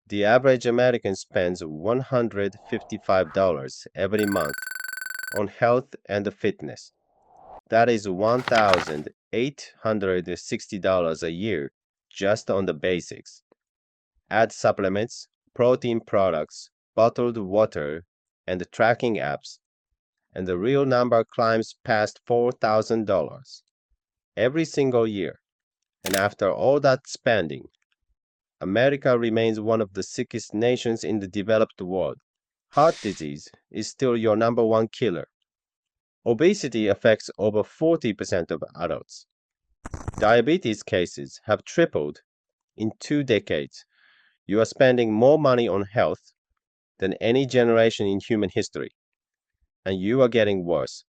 The average American spends $155 every month on health and fitness. That is $1,860 a year just on the basics. Add supplements, protein products, bottled water, and tracking apps, and the real number climbs past $4,000 every single year. And after all that spending, America remains one of the sickest nations in the developed world. Heart disease is still your number one killer. Obesity affects over 40% of adults. Diabetes cases have tripled in 2 decades. You are spending more money on health than any generation in human history, and you are getting worse.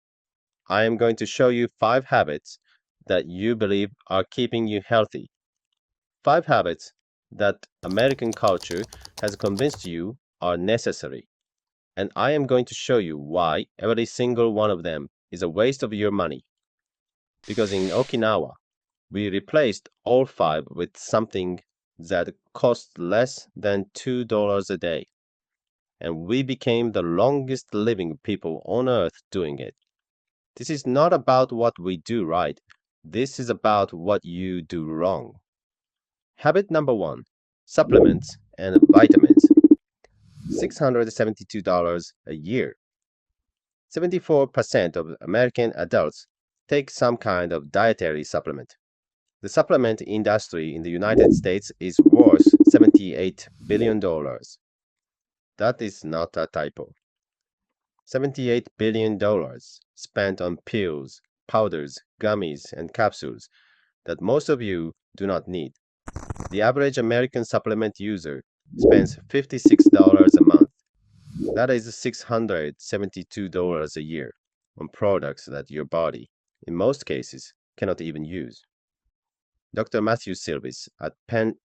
I am going to show you 5 habits that you believe are keeping you healthy. 5 habits that American culture has convinced you are necessary. And I am going to show you why every single one of them is a waste of your money. Because in Okinawa, we replaced all 5 with something that cost less than $2 a day. And we became the longest living people on earth doing it. This is not about what we do right. This is about what you do wrong. Habit number 1, supplements and vitamins. $672 a year. 74% of American adults take some kind of dietary supplement. The supplement industry in the United States is worth $78 billion. That is not a typo. $78 billion spent on pills, powders, gummies, and capsules that most of you do not need. The average American supplement user spends $56 a month. That is $672 a year on products that your body, in most cases, cannot even use. Dr. Matthew Silvis at Penn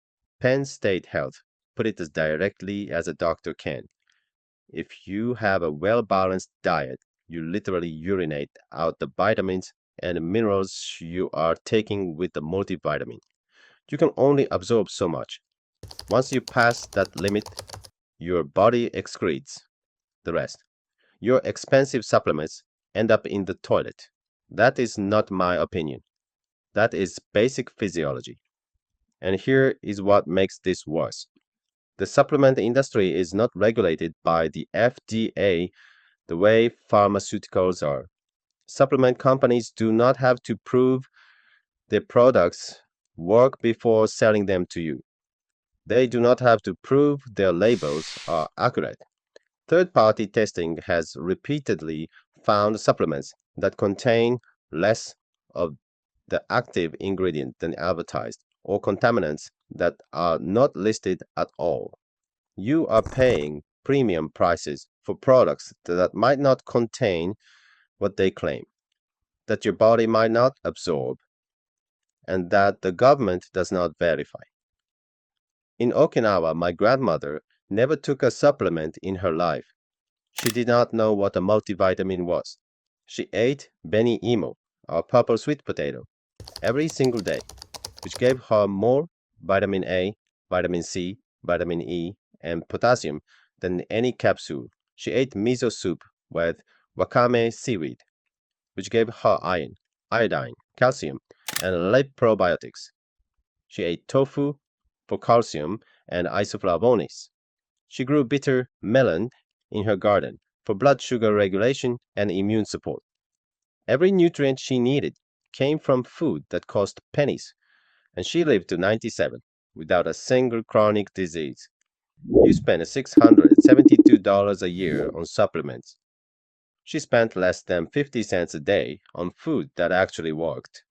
State Health put it as directly as a doctor can. If you have a well balanced diet, you literally urinate out the vitamins and minerals you are taking with the multivitamin. You can only absorb so much. Once you pass that limit, your body excretes the rest. Your expensive supplements end up in the toilet. That is not my opinion. That is basic physiology. And here is what makes this worse. The supplement industry is not regulated by the FDA the way pharmaceuticals are. Supplement companies do not have to prove their products work before selling them to you. They do not have to prove their labels are accurate. Third party testing has repeatedly found supplements that contain less of the active ingredient than advertised, or contaminants that are not listed at all. You are paying premium prices for products that might not contain what they claim, that your body might not absorb, and that the government does not verify. In Okinawa, my grandmother never took a supplement in her life. She did not know what a multivitamin was. She ate beni imo, our purple sweet potato, every single day, which gave her more vitamin A, vitamin C, vitamin E, and potassium than any capsule. She ate miso soup with wakame seaweed, which gave her iron, iodine, calcium, and light probiotics. She ate tofu for calcium and isoflavones. She grew bitter melon in her garden for blood sugar regulation and immune support. Every nutrient she needed came from food that cost pennies, and she lived to 97 without a single chronic disease. You spend $672 a year on supplements. She spent less than 50 cents a day on food that actually worked.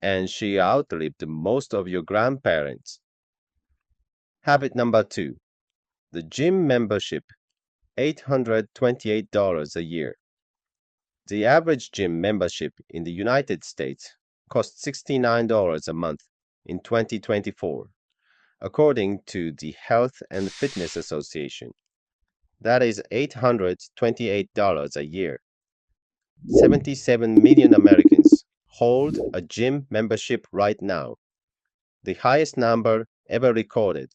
And she outlived most of your grandparents. Habit number 2, the gym membership, $828 a year. The average gym membership in the United States costs $69 a month in 2024, according to the Health and Fitness Association. That is $828 a year. 77 million Americans hold a gym membership right now, the highest number ever recorded.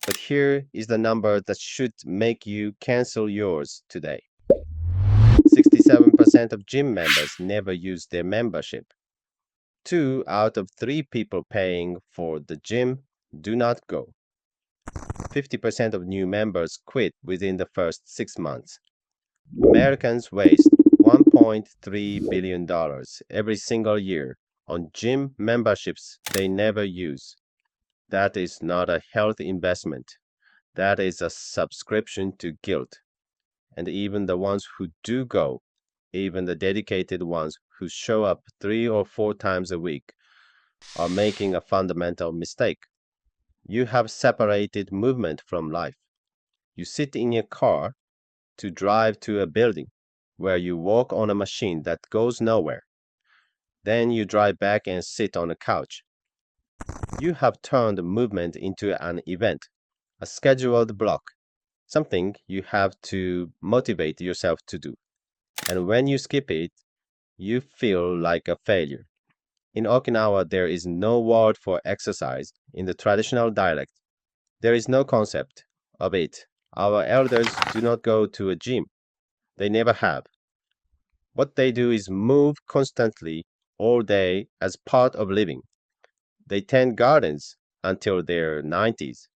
But here is the number that should make you cancel yours today. 67% of gym members never use their membership. 2 out of 3 people paying for the gym do not go. 50% of new members quit within the first 6 months. Americans waste $1.3 billion every single year on gym memberships they never use. That is not a health investment. That is a subscription to guilt. And even the ones who do go, even the dedicated ones who show up 3 or 4 times a week, are making a fundamental mistake. You have separated movement from life. You sit in a car to drive to a building where you walk on a machine that goes nowhere. Then you drive back and sit on a couch. You have turned movement into an event, a scheduled block, something you have to motivate yourself to do. And when you skip it, you feel like a failure. In Okinawa, there is no word for exercise in the traditional dialect. There is no concept of it. Our elders do not go to a gym. They never have. What they do is move constantly all day as part of living. They tend gardens until their 90s.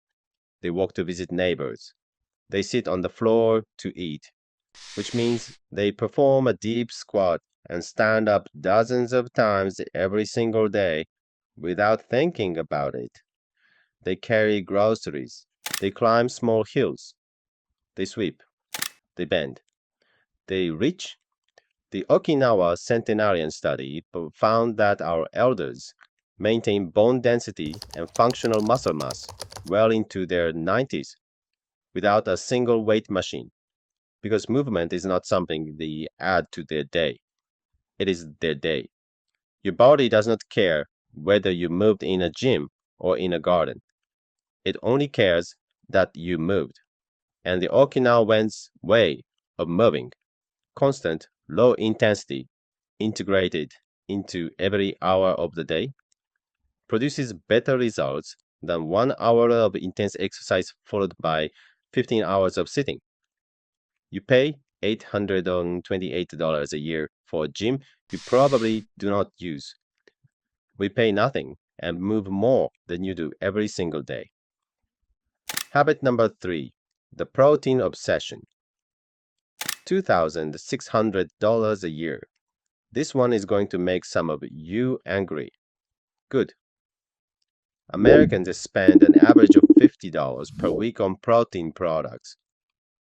They walk to visit neighbors. They sit on the floor to eat, which means they perform a deep squat and stand up dozens of times every single day without thinking about it. They carry groceries. They climb small hills. They sweep. They bend. They reach. The Okinawa centenarian study found that our elders maintain bone density and functional muscle mass well into their 90s without a single weight machine, because movement is not something they add to their day. It is their day. Your body does not care whether you moved in a gym or in a garden. It only cares that you moved. And the Okinawans' way of moving, constant, low intensity, integrated into every hour of the day, produces better results than 1 hour of intense exercise followed by 15 hours of sitting. You pay $828 a year for a gym you probably do not use. We pay nothing and move more than you do every single day. Habit number 3, the protein obsession. $2,600 a year. This one is going to make some of you angry. Good. Americans spend an average of $50 per week on protein products,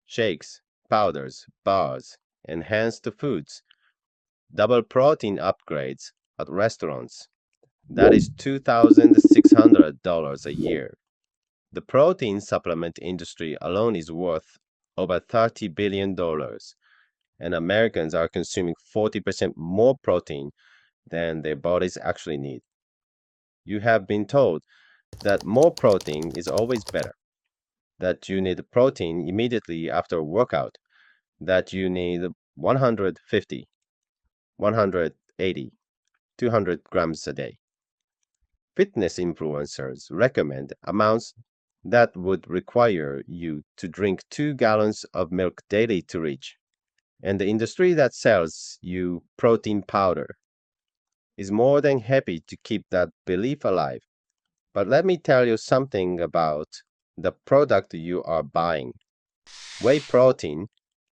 shakes, powders, bars, enhanced foods, double protein upgrades at restaurants. That is $2,600 a year. The protein supplement industry alone is worth over $30 billion, and Americans are consuming 40% more protein than their bodies actually need. You have been told that more protein is always better, that you need protein immediately after a workout, that you need 150, 180, 200 grams a day. Fitness influencers recommend amounts that would require you to drink 2 gallons of milk daily to reach. And the industry that sells you protein powder is more than happy to keep that belief alive. But let me tell you something about the product you are buying. Whey protein,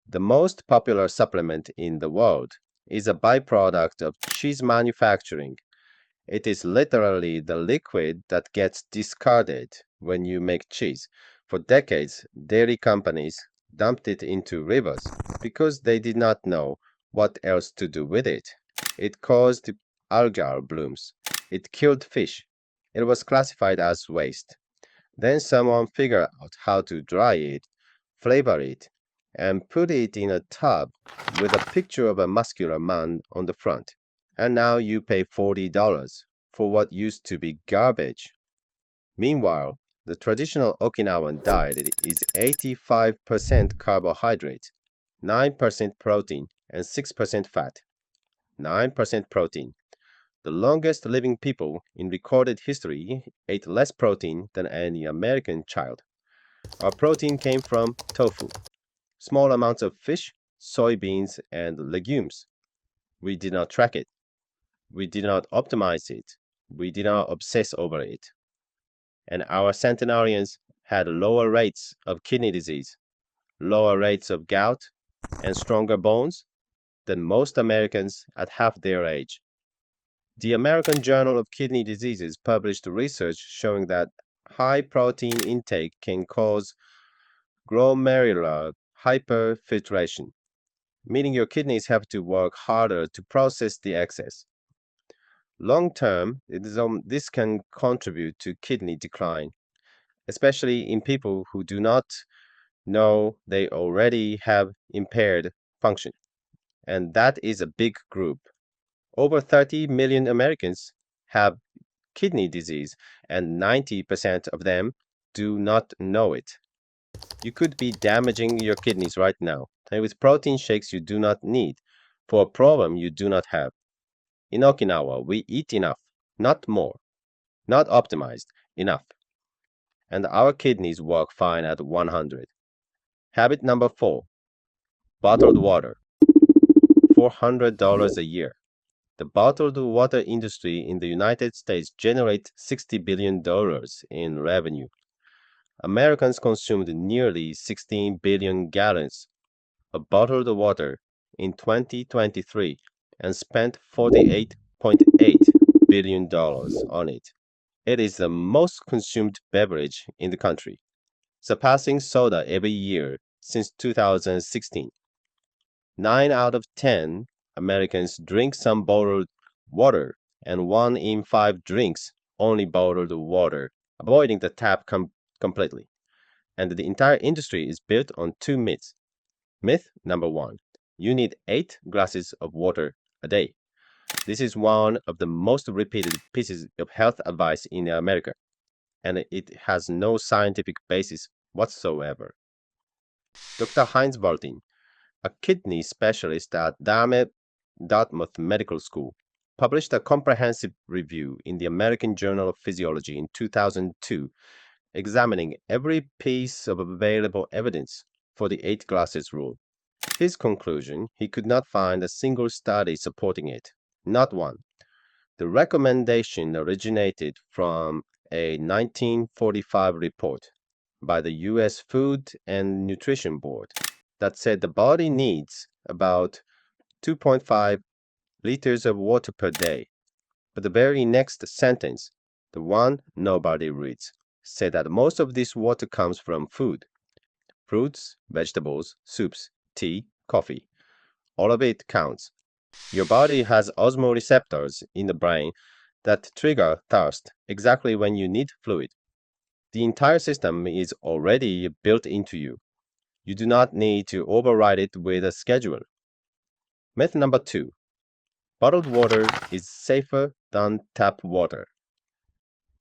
the most popular supplement in the world, is a byproduct of cheese manufacturing. It is literally the liquid that gets discarded when you make cheese. For decades, dairy companies dumped it into rivers because they did not know what else to do with it. It caused algal blooms. It killed fish. It was classified as waste. Then someone figured out how to dry it, flavor it, and put it in a tub with a picture of a muscular man on the front. And now you pay $40 for what used to be garbage. Meanwhile, the traditional Okinawan diet is 85% carbohydrate, 9% protein, and 6% fat. 9% protein. The longest living people in recorded history ate less protein than any American child. Our protein came from tofu, small amounts of fish, soybeans, and legumes. We did not track it. We did not optimize it. We did not obsess over it. And our centenarians had lower rates of kidney disease, lower rates of gout, and stronger bones than most Americans at half their age. The American Journal of Kidney Diseases published research showing that high protein intake can cause glomerular hyperfiltration, meaning your kidneys have to work harder to process the excess. Long term, this can contribute to kidney decline, especially in people who do not know they already have impaired function. And that is a big group. Over 30 million Americans have kidney disease, and 90% of them do not know it. You could be damaging your kidneys right now, and with protein shakes you do not need, for a problem you do not have. In Okinawa, we eat enough, not more, not optimized, enough. And our kidneys work fine at 100. Habit number 4, bottled water, $400 a year. The bottled water industry in the United States generates $60 billion in revenue. Americans consumed nearly 16 billion gallons of bottled water in 2023 and spent $48.8 billion on it. It is the most consumed beverage in the country, surpassing soda every year since 2016. 9 out of 10 Americans drink some bottled water, and 1 in 5 drinks only bottled water, avoiding the tap completely. And the entire industry is built on 2 myths. Myth number 1, you need 8 glasses of water a day. This is one of the most repeated pieces of health advice in America, and it has no scientific basis whatsoever. Dr. Heinz Valtin, a kidney specialist at Dartmouth Medical School, published a comprehensive review in the American Journal of Physiology in 2002, examining every piece of available evidence for the 8 glasses rule. His conclusion, he could not find a single study supporting it, not one. The recommendation originated from a 1945 report by the U.S. Food and Nutrition Board that said the body needs about 2.5 liters of water per day. But the very next sentence, the one nobody reads, said that most of this water comes from food: fruits, vegetables, soups, tea, coffee. All of it counts. Your body has osmoreceptors in the brain that trigger thirst exactly when you need fluid. The entire system is already built into you. You do not need to override it with a schedule. Myth number 2, bottled water is safer than tap water.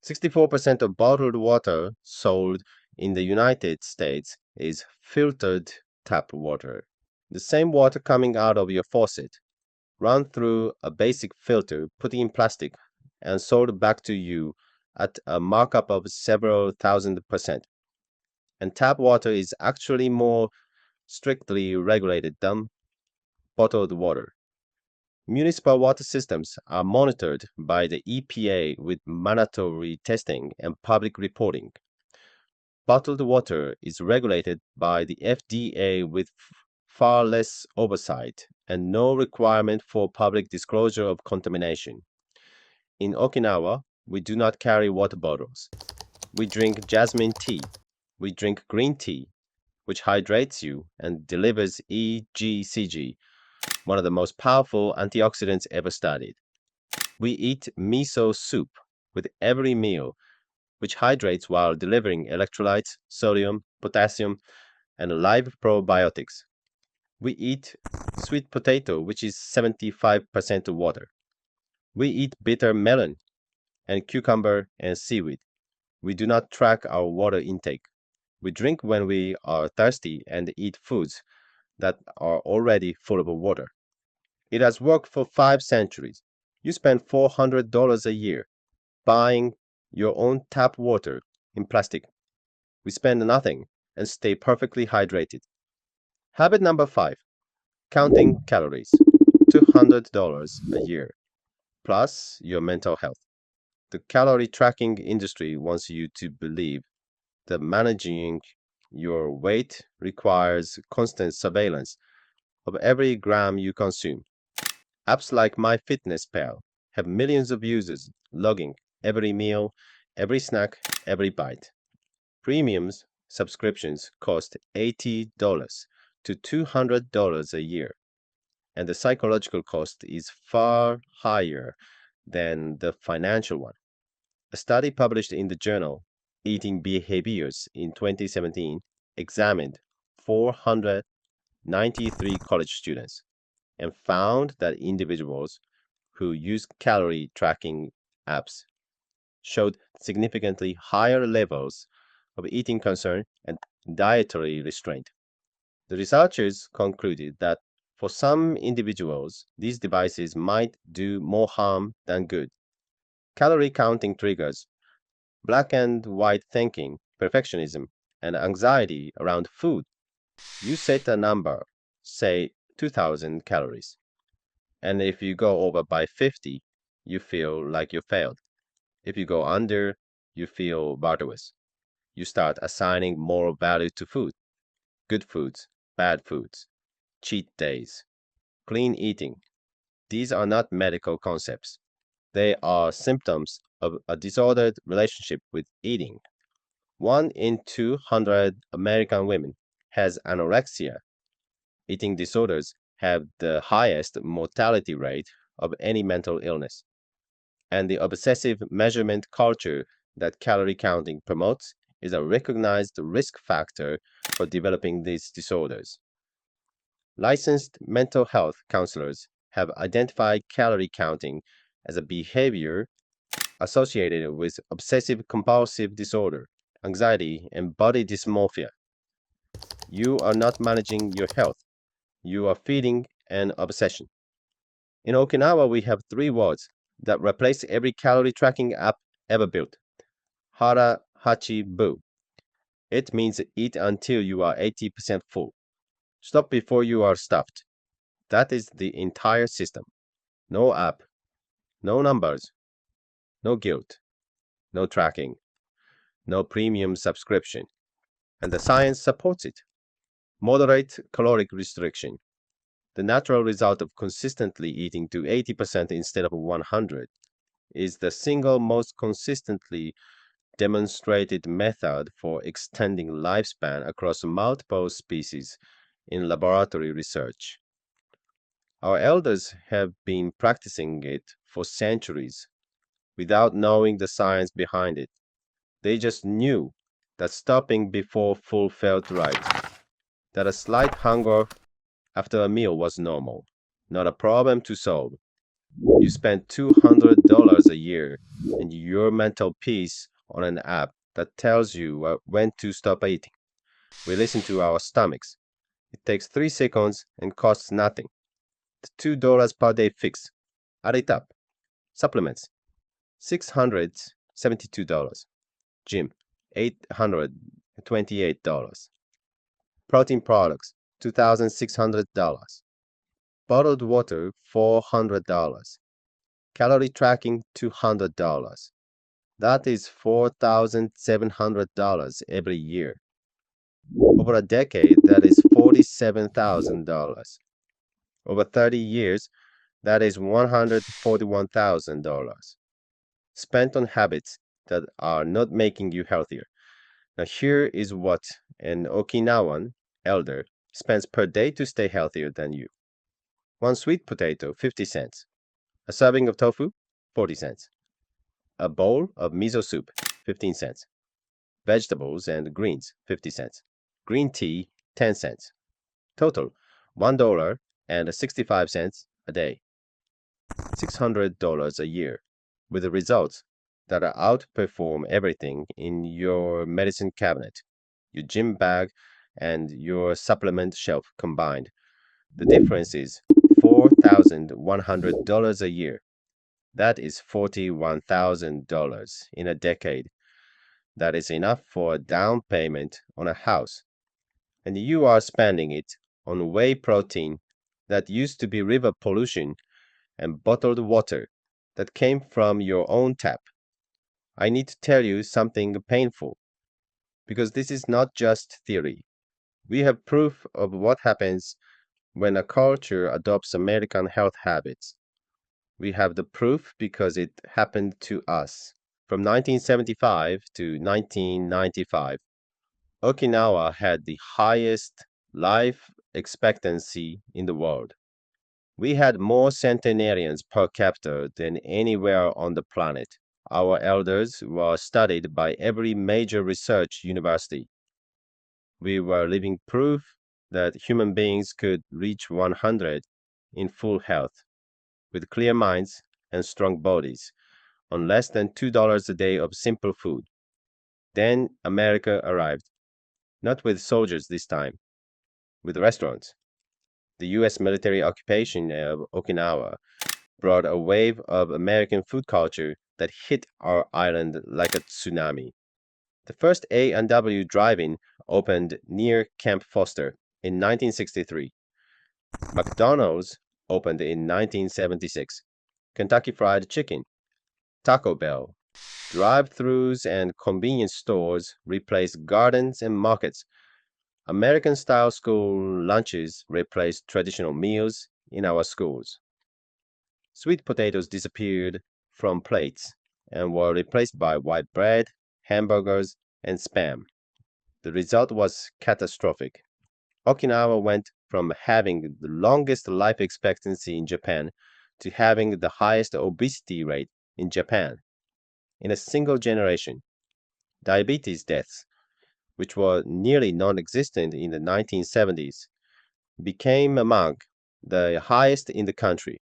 64% of bottled water sold in the United States is filtered tap water. The same water coming out of your faucet, run through a basic filter put in plastic and sold back to you at a markup of several thousand%. And tap water is actually more strictly regulated than bottled water. Municipal water systems are monitored by the EPA with mandatory testing and public reporting. Bottled water is regulated by the FDA with far less oversight and no requirement for public disclosure of contamination. In Okinawa, we do not carry water bottles. We drink jasmine tea. We drink green tea, which hydrates you and delivers EGCG, one of the most powerful antioxidants ever studied. We eat miso soup with every meal, which hydrates while delivering electrolytes, sodium, potassium, and live probiotics. We eat sweet potato, which is 75% water. We eat bitter melon and cucumber and seaweed. We do not track our water intake. We drink when we are thirsty and eat foods that are already full of water. It has worked for 5 centuries. You spend $400 a year buying your own tap water in plastic. We spend nothing and stay perfectly hydrated. Habit number 5, counting calories. $200 a year, plus your mental health. The calorie tracking industry wants you to believe that managing your weight requires constant surveillance of every gram you consume. Apps like MyFitnessPal have millions of users logging every meal, every snack, every bite. Premiums subscriptions cost $80 to $200 a year, and the psychological cost is far higher than the financial one. A study published in the journal Eating Behaviors in 2017 examined 493 college students and found that individuals who use calorie tracking apps showed significantly higher levels of eating concern and dietary restraint. The researchers concluded that for some individuals, these devices might do more harm than good. Calorie counting triggers black and white thinking, perfectionism, and anxiety around food. You set a number, say 2000 calories, and if you go over by 50, you feel like you failed. If you go under, you feel virtuous. You start assigning more value to food, good foods, bad foods, cheat days, clean eating. These are not medical concepts. They are symptoms of a disordered relationship with eating. 1 in 200 American women has anorexia. Eating disorders have the highest mortality rate of any mental illness. And the obsessive measurement culture that calorie counting promotes is a recognized risk factor for developing these disorders. Licensed mental health counselors have identified calorie counting as a behavior associated with obsessive compulsive disorder, anxiety, and body dysmorphia. You are not managing your health, you are feeding an obsession. In Okinawa, we have 3 words that replace every calorie tracking app ever built: Hara, Hachi, Bu. It means eat until you are 80% full. Stop before you are stuffed. That is the entire system. No app, no numbers, no guilt, no tracking, no premium subscription. And the science supports it. Moderate caloric restriction, the natural result of consistently eating to 80% instead of 100, is the single most consistently demonstrated method for extending lifespan across multiple species in laboratory research. Our elders have been practicing it for centuries without knowing the science behind it. They just knew that stopping before full felt right, that a slight hunger after a meal was normal, not a problem to solve. You spend $200 a year and your mental peace on an app that tells you when to stop eating. We listen to our stomachs. It takes 3 seconds and costs nothing. The $2 per day fix. Add it up. Supplements, $672. Gym, $828. Protein products, $2,600. Bottled water, $400. Calorie tracking, $200. That is $4,700 every year. Over a decade, that is $47,000. Over 30 years, that is $141,000 spent on habits that are not making you healthier. Now, here is what an Okinawan elder spends per day to stay healthier than you. 1 sweet potato, 50 cents. A serving of tofu, 40 cents. A bowl of miso soup, 15 cents. Vegetables and greens, 50 cents. Green tea, 10 cents. Total, $1.65 a day. $600 a year, with the results that outperform everything in your medicine cabinet, your gym bag, and your supplement shelf combined. The difference is $4,100 a year. That is $41,000 in a decade. That is enough for a down payment on a house. And you are spending it on whey protein that used to be river pollution and bottled water that came from your own tap. I need to tell you something painful, because this is not just theory. We have proof of what happens when a culture adopts American health habits. We have the proof because it happened to us. From 1975 to 1995, Okinawa had the highest life expectancy in the world. We had more centenarians per capita than anywhere on the planet. Our elders were studied by every major research university. We were living proof that human beings could reach 100 in full health, with clear minds and strong bodies, on less than $2 a day of simple food. Then America arrived, not with soldiers this time, with restaurants. The U.S. military occupation of Okinawa brought a wave of American food culture that hit our island like a tsunami. The first A&W drive-in opened near Camp Foster in 1963. McDonald's opened in 1976. Kentucky Fried Chicken, Taco Bell, drive-thrus and convenience stores replaced gardens and markets. American-style school lunches replaced traditional meals in our schools. Sweet potatoes disappeared from plates and were replaced by white bread, hamburgers, and spam. The result was catastrophic. Okinawa went from having the longest life expectancy in Japan to having the highest obesity rate in Japan in a single generation. Diabetes deaths, which were nearly non existent in the 1970s, became among the highest in the country.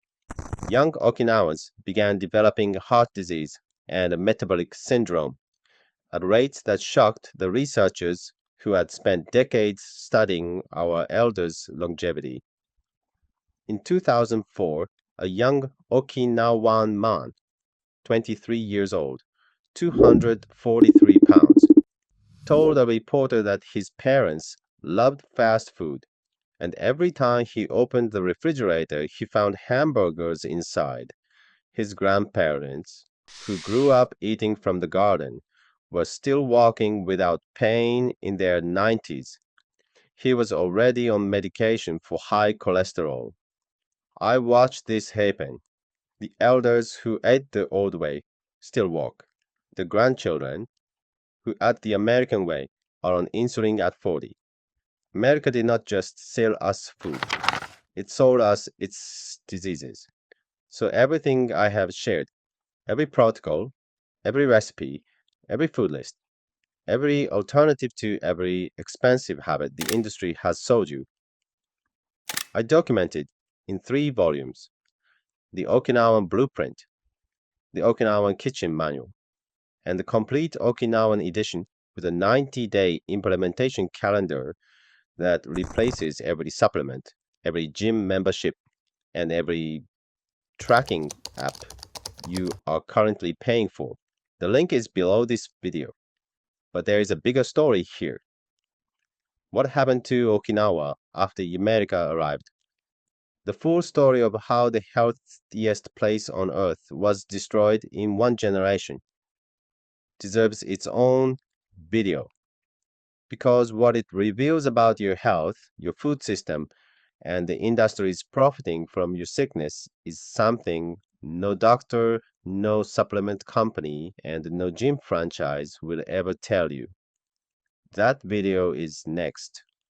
Young Okinawans began developing heart disease and metabolic syndrome at rates that shocked the researchers who had spent decades studying our elders' longevity. In 2004, a young Okinawan man, 23 years old, 243 pounds, told a reporter that his parents loved fast food, and every time he opened the refrigerator, he found hamburgers inside. His grandparents, who grew up eating from the garden, were still walking without pain in their 90s. He was already on medication for high cholesterol. I watched this happen. The elders who ate the old way still walk. The grandchildren who ate the American way are on insulin at 40. America did not just sell us food, it sold us its diseases. So everything I have shared, every protocol, every recipe, every food list, every alternative to every expensive habit the industry has sold you, I documented in 3 volumes: the Okinawan Blueprint, the Okinawan Kitchen Manual, and the complete Okinawan edition with a 90-day implementation calendar that replaces every supplement, every gym membership, and every tracking app you are currently paying for. The link is below this video, but there is a bigger story here. What happened to Okinawa after America arrived? The full story of how the healthiest place on earth was destroyed in one generation deserves its own video, because what it reveals about your health, your food system, and the industries profiting from your sickness is something no doctor, no supplement company, and no gym franchise will ever tell you. That video is next.